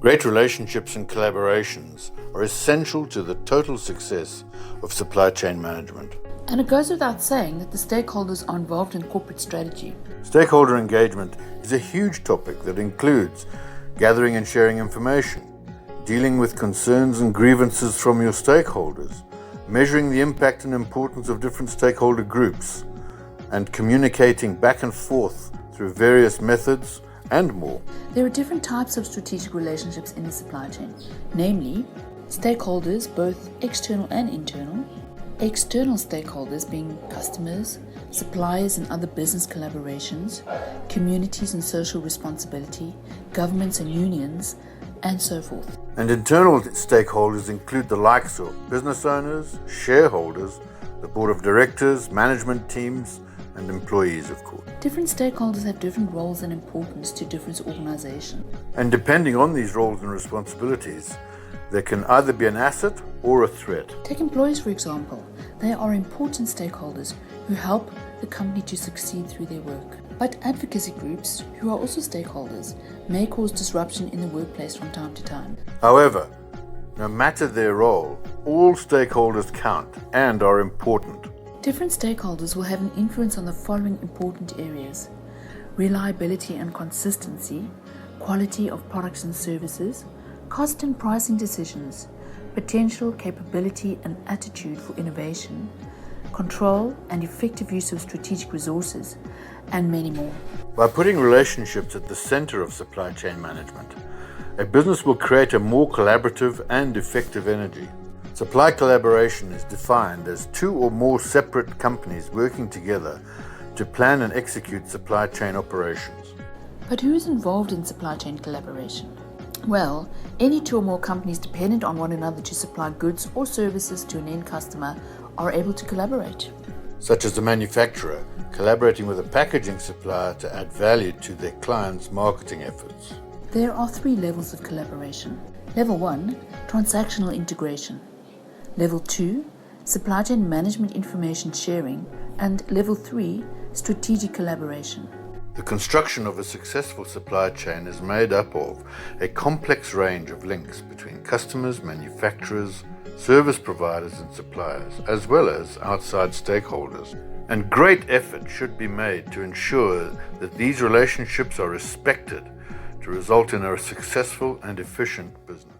Great relationships and collaborations are essential to the total success of supply chain management. And it goes without saying that the stakeholders are involved in corporate strategy. Stakeholder engagement is a huge topic that includes gathering and sharing information, dealing with concerns and grievances from your stakeholders, measuring the impact and importance of different stakeholder groups, and communicating back and forth through various methods and more. There are different types of strategic relationships in the supply chain, namely stakeholders, both external and internal, external stakeholders being customers, suppliers and other business collaborations, communities and social responsibility, governments and unions, and so forth. And internal stakeholders include the likes of business owners, shareholders, the board of directors, management teams, and employees, of course. Different stakeholders have different roles and importance to different organizations. And depending on these roles and responsibilities, they can either be an asset or a threat. Take employees, for example. They are important stakeholders who help the company to succeed through their work. But advocacy groups, who are also stakeholders, may cause disruption in the workplace from time to time. However, no matter their role, all stakeholders count and are important. Different stakeholders will have an influence on the following important areas: reliability and consistency, quality of products and services, cost and pricing decisions, potential, capability and attitude for innovation, control and effective use of strategic resources, and many more. By putting relationships at the center of supply chain management, a business will create a more collaborative and effective energy. Supply collaboration is defined as two or more separate companies working together to plan and execute supply chain operations. But who is involved in supply chain collaboration? Well, any two or more companies dependent on one another to supply goods or services to an end customer are able to collaborate. Such as a manufacturer collaborating with a packaging supplier to add value to their client's marketing efforts. There are 3 levels of collaboration. Level 1, transactional integration. Level 2, supply chain management information sharing. And Level 3, strategic collaboration. The construction of a successful supply chain is made up of a complex range of links between customers, manufacturers, service providers and suppliers, as well as outside stakeholders. And great effort should be made to ensure that these relationships are respected to result in a successful and efficient business.